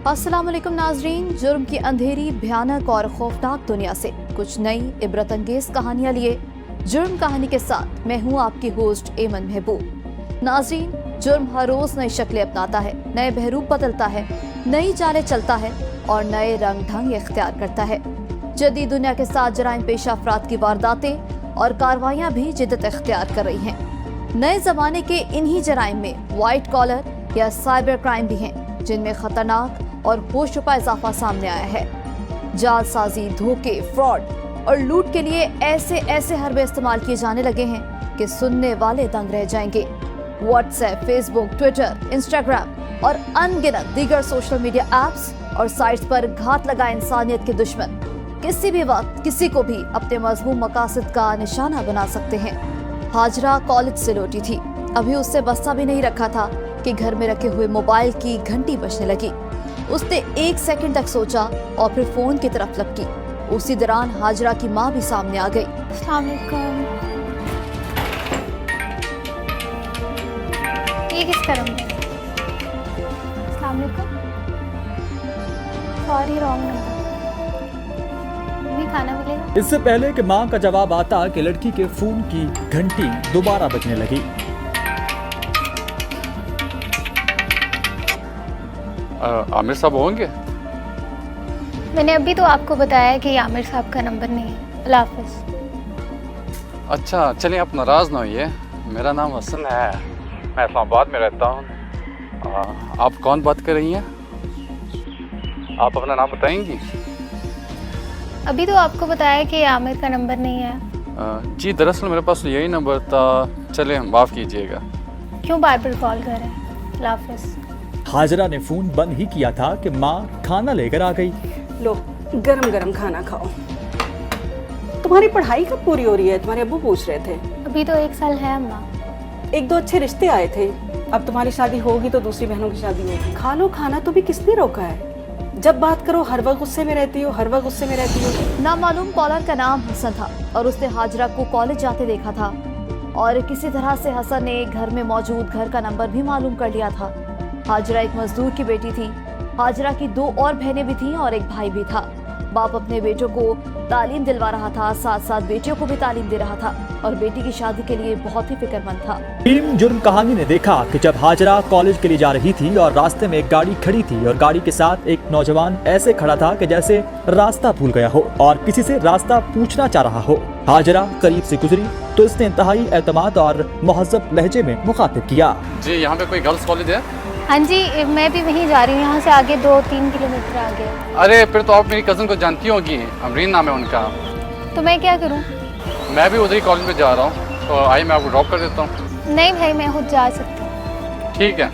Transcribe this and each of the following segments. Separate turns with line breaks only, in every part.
अस्सलाम वालेकुम नाजरीन, जुर्म की अंधेरी भयानक और खौफनाक दुनिया से कुछ नई इबरत अंगेज कहानियां लिए जुर्म कहानी के साथ मैं हूं आपकी होस्ट एमन महबूब। नाजरीन, जुर्म हर रोज नई शक्लें अपनाता है, नए बहरूप बदलता है, नई चालें चलता है और नए रंग ढंग इख्तियार करता है। जदीद दुनिया के साथ जराइम पेशा अफराद की वारदातें और कार्रवाइयां भी जिद्दत इख्तियार कर रही हैं। नए जमाने के इन्हीं जराइम में वाइट कॉलर या साइबर क्राइम भी हैं, जिनमें खतरनाक और होश छुपा इजाफा सामने आया है। जालसाजी, धोखे, फ्रॉड और लूट के लिए ऐसे हरबे इस्तेमाल किए जाने लगे हैं कि सुनने वाले दंग रह जाएंगे। व्हाट्सएप, फेसबुक, ट्विटर, इंस्टाग्राम और अनगिनत दीगर सोशल मीडिया एप्स और साइट्स पर घात लगा इंसानियत के दुश्मन किसी भी वक्त किसी को भी अपने मजमूम मकासद का निशाना बना सकते हैं। हाजरा कॉलेज से लौटी थी, अभी उससे बस्ता भी नहीं रखा था कि घर में रखे हुए मोबाइल की घंटी बजने लगी। उसने 1 सेकंड तक सोचा और फिर फोन की तरफ लपकी। उसी दौरान हाजरा की माँ भी सामने आ गई।
अस्सलाम वालेकुम। ये किसका नंबर है? अस्सलाम वालेकुम। Sorry, wrong number. मम्मी, खाना मिलेगा?
इससे पहले कि माँ का जवाब आता कि लड़की के फोन की घंटी दोबारा बजने लगी।
आमिर साहब होंगे?
मैंने अभी तो आपको बताया कि ये आमिर साहब का नंबर नहीं है। अल्लाह हाफ़िज़।
अच्छा, चलिए आप नाराज़ ना होइए। मेरा नाम हसन है, मैं इस्लामाबाद में रहता हूँ। आप कौन बात कर रही हैं? आप अपना नाम बताएंगी?
अभी तो आपको बताया कि ये आमिर का नंबर नहीं है।
जी, दरअसल मेरे पास यही नंबर था। चलिए, माफ़ कीजिएगा।
क्यों बार बार कॉल कर रहे हैं? अल्लाह हाफ़िज़।
हाजरा ने फोन बंद ही किया था कि माँ खाना लेकर आ गई।
लो, गरम गरम खाना खाओ। तुम्हारी पढ़ाई कब पूरी हो रही है? तुम्हारे अब्बू पूछ रहे थे।
अभी तो 1 साल है अम्मा।
1-2 अच्छे रिश्ते आए थे, अब तुम्हारी शादी होगी तो दूसरी बहनों की शादी होगी। खा लो खाना, तो भी किसने रोका है? जब बात करो हर वक्त गुस्से में रहती हो, हर वक्त गुस्से में रहती हो।
नामालूम कॉलर का नाम हसन था और उसने हाजरा को कॉलेज जाते देखा था और किसी तरह से हसन ने घर में मौजूद घर का नंबर भी मालूम कर लिया था। हाजरा एक मजदूर की बेटी थी। हाजरा की 2 और बहनें भी थीं और एक भाई भी था। बाप अपने बेटों को तालीम दिलवा रहा था, साथ साथ बेटियों को भी तालीम दे रहा था और बेटी की शादी के लिए बहुत ही फिक्रमंद था।
टीम जुर्म कहानी ने देखा कि जब हाजरा कॉलेज के लिए जा रही थी और रास्ते में एक गाड़ी खड़ी थी और गाड़ी के साथ एक नौजवान ऐसे खड़ा था कि जैसे रास्ता भूल गया हो और किसी से रास्ता पूछना चाह रहा हो। हाजरा करीब से गुजरी तो इसने इंतहाई एतमाद और मुहज़्ज़ब लहजे में मुखातिब किया।
जी, यहाँ पे कोई गर्ल्स कॉलेज है?
हाँ जी, मैं भी वहीं जा रही हूँ, यहाँ से आगे 2-3 किलोमीटर आगे।
अरे, फिर तो आप मेरी कज़न को जानती होंगी, अमरीन नाम है उनका।
तो मैं क्या करूँ?
मैं भी उधर ही कॉलेज में जा रहा हूँ, तो आइए मैं आपको ड्रॉप कर देता हूँ।
नहीं भाई, मैं खुद जा सकती हूँ।
ठीक है।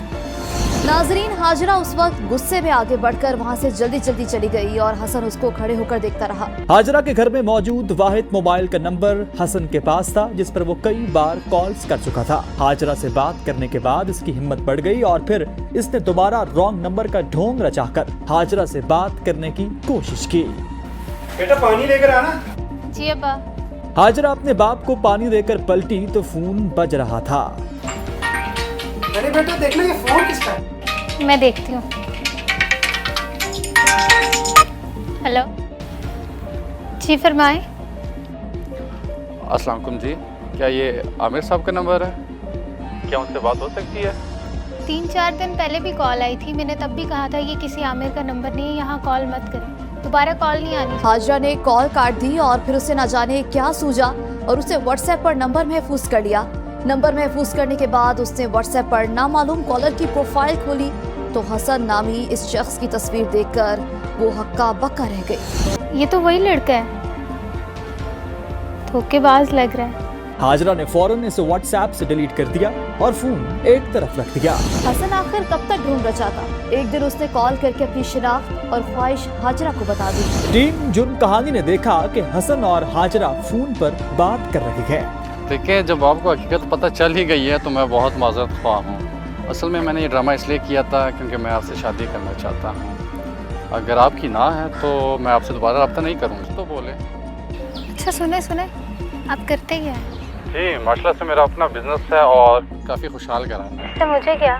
नाजरीन, हाजरा उस वक्त गुस्से में आगे बढ़कर वहाँ से जल्दी चली गई और हसन उसको खड़े होकर देखता रहा।
हाजरा के घर में मौजूद वाहिद मोबाइल का नंबर हसन के पास था, जिस पर वो कई बार कॉल्स कर चुका था। हाजरा से बात करने के बाद इसकी हिम्मत बढ़ गई और फिर इसने दोबारा रॉन्ग नंबर का ढोंग रचाकर हाजरा से बात करने की कोशिश की।
बेटा, पानी लेकर आना।
जी अब्बा।
हाजरा अपने बाप को पानी देकर पलटी तो फोन बज रहा था।
अरे बेटा, देखना ये फोन किसका है?
मैं देखती हूँ। हेलो जी, फरमाएं।
अस्सलाम वालेकुम जी, क्या ये आमिर साहब का नंबर है? क्या उनसे बात हो सकती है?
3-4 दिन पहले भी कॉल आई थी, मैंने तब भी कहा था ये किसी आमिर का नंबर नहीं है, यहाँ कॉल मत करें, दोबारा कॉल नहीं आनी।
हाजरा ने कॉल काट दी और फिर उसे न जाने क्या सूझा और उसे व्हाट्सएप पर नंबर महफूज कर लिया। नंबर महफूज करने के बाद उसने व्हाट्सएप पर नामालूम कॉलर की प्रोफाइल खोली तो हसन नामी इस शख्स की तस्वीर देखकर वो हक्का बक्का रह गई।
ये तो वही लड़का है, धोखेबाज लग रहा है।
हाजरा ने फौरन इसे व्हाट्सएप से डिलीट कर दिया और फोन एक तरफ रख दिया।
हसन आखिर कब तक ढूंढ रचाता। एक दिन उसने कॉल करके अपनी शिनाख्त और ख्वाहिश हाजरा को बता दी।
टीम जुर्म कहानी ने देखा कि हसन और हाजरा फोन पर बात कर रहे हैं।
देखिए, जब आपको हकीकत पता चल ही गई है तो मैं बहुत माजरत ख्वाह हूँ। असल में मैंने ये ड्रामा इसलिए किया था क्योंकि मैं आपसे शादी करना चाहता हूँ। अगर आपकी ना है तो मैं आपसे दोबारा रब्ता नहीं करूँगा। तो बोले।
अच्छा, सुने, आप करते क्या हैं?
जी, माशाल्लाह से मेरा अपना बिजनेस है और काफ़ी खुशहाल करा है।
तो मुझे क्या?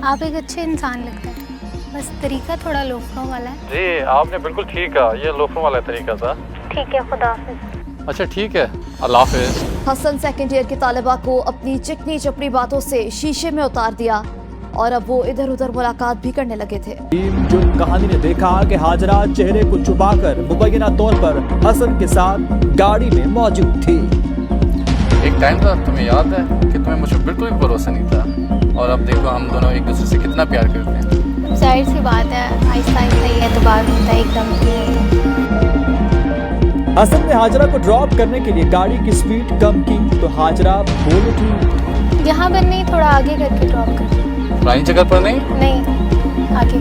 आप एक अच्छे इंसान लगते हैं। बस तरीका थोड़ा लोफरों वाला है।
जी आपने बिल्कुल ठीक कहा, ये लोफरों वाला तरीका था।
ठीक है, खुदा हाफिज।
अच्छा ठीक है, अल्लाह हाफिज।
हसन सेकेंड ईयर की तालिबा को अपनी चिकनी चपड़ी बातों से शीशे में उतार दिया और अब वो इधर उधर मुलाकात भी करने लगे थे।
टीम जुर्म कहानी ने देखा कि हाजरा चेहरे को छुपाकर मुबैना तौर पर हसन के साथ गाड़ी में मौजूद थी।
एक टाइम था, तुम्हें याद है कि तुम्हें मुझ पर बिल्कुल भी भरोसा नहीं था, और अब देखो हम दोनों एक दूसरे से कितना प्यार करते हैं।
जाहिर सी बात है, आहिस्ता आहिस्ता ही एतबार होता है, एकदम से।
हसन ने हाजरा को ड्रॉप करने के लिए गाड़ी की स्पीड कम की तो हाजरा बोल उठी,
यहाँ पर नहीं, थोड़ा आगे करके ड्रॉप कर।
पुरानी जगह पर नहीं?
नहीं, आगे।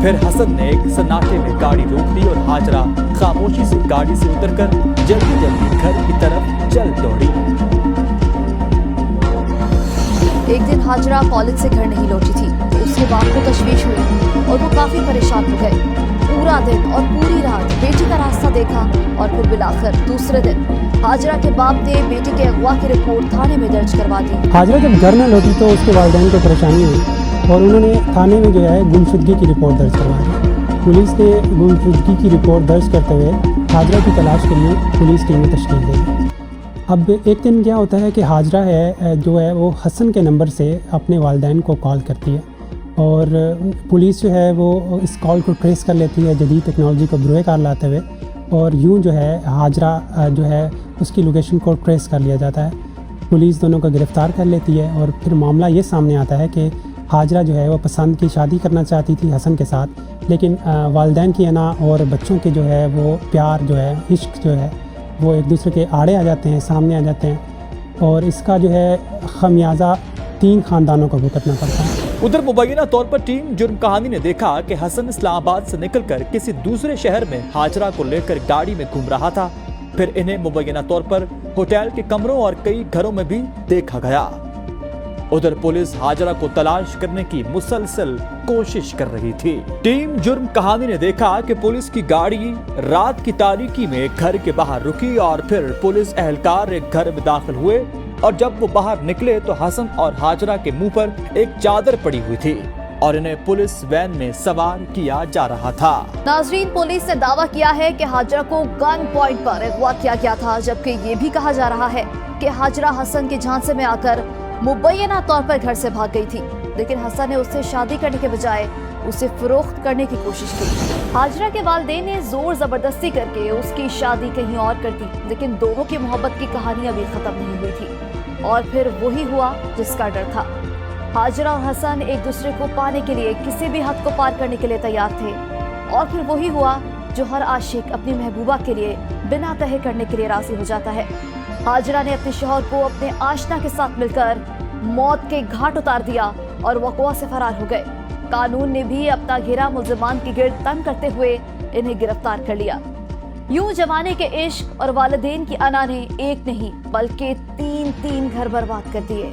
फिर हसन ने एक सन्नाटे में गाड़ी रोक दी और हाजरा खामोशी से गाड़ी से उतरकर जल्दी जल्दी घर की तरफ चल दौड़ी।
एक दिन हाजरा कॉलेज से घर नहीं लौटी थी तो उसके बाप को तशवीश हुई और वो काफी परेशान हो गए। पूरा दिन और पूरी रात बेटी का रास्ता देखा और फिर बिलाखिर दूसरे दिन हाजरा के बाप ने बेटी के अगवा की रिपोर्ट थाने में दर्ज करवा दी।
हाजरा जब घर न लौटी तो उसके वालिदैन को परेशानी हुई और उन्होंने थाने में जो है गुमशुदगी की रिपोर्ट दर्ज करवा दी। पुलिस ने गुमशुदगी की रिपोर्ट दर्ज करते हुए हाजरा की तलाश के लिए पुलिस टीमें तश्कील दी। अब एक दिन क्या होता है कि हाजरा है जो है वो हसन के नंबर से अपने वालिदैन को कॉल करती है और पुलिस जो है वो इस कॉल को ट्रेस कर लेती है जदीद टेक्नोलॉजी को बुरे कार लाते हुए, और यूं जो है हाजरा जो है उसकी लोकेशन को ट्रेस कर लिया जाता है। पुलिस दोनों को गिरफ़्तार कर लेती है और फिर मामला ये सामने आता है कि हाजरा जो है वो पसंद की शादी करना चाहती थी हसन के साथ, लेकिन वालिदैन की अना और बच्चों के जो है वो प्यार जो है, इश्क जो है वो एक दूसरे के आड़े आ जाते हैं, सामने आ जाते हैं और इसका जो है खमियाजा 3 ख़ानदानों को भुगतना पड़ता है।
उधर मुबैना तौर पर टीम जुर्म कहानी ने देखा कि हसन इस्लामाबाद से निकलकर किसी दूसरे शहर में हाजरा को लेकर गाड़ी में घूम रहा था। फिर इन्हें मुबैना तौर पर होटल के कमरों और कई घरों में भी देखा गया। उधर पुलिस हाजरा को तलाश करने की मुसलसल कोशिश कर रही थी। टीम जुर्म कहानी ने देखा कि पुलिस की गाड़ी रात की तारीकी में घर के बाहर रुकी और फिर पुलिस एहलकार एक घर में दाखिल हुए और जब वो बाहर निकले तो हसन और हाजरा के मुंह पर एक चादर पड़ी हुई थी और इन्हें पुलिस वैन में सवार किया जा रहा था।
नाजरीन, पुलिस ने दावा किया है कि हाजरा को गन पॉइंट पर अगवा किया गया था, जबकि ये भी कहा जा रहा है कि हाजरा हसन के झांसे में आकर मुबैना तौर पर घर से भाग गई थी, लेकिन हसन ने उससे शादी करने के बजाय उसे फरोख्त करने की कोशिश की। हाजरा के वालिदैन ने जोर जबरदस्ती करके उसकी शादी कहीं और कर दी, लेकिन दोनों की मोहब्बत की कहानी अभी खत्म नहीं हुई थी और फिर वही हुआ जिसका डर था। हाजरा और हसन एक दूसरे को पाने के लिए किसी भी हद को पार करने के लिए तैयार थे और फिर वही हुआ जो हर आशिक अपनी महबूबा के लिए बिना कहे करने के लिए राजी हो जाता है। हाजरा ने अपने शौहर को अपने आशना के साथ मिलकर मौत के घाट उतार दिया और वक़वा से फरार हो गए। कानून ने भी अपना घेरा मुल्ज़िमान के गिर्द तंग करते हुए इन्हें गिरफ्तार कर लिया। यूं जमाने के इश्क और वालिदैन की अना ने एक नहीं बल्कि 3 घर बर्बाद कर दिए।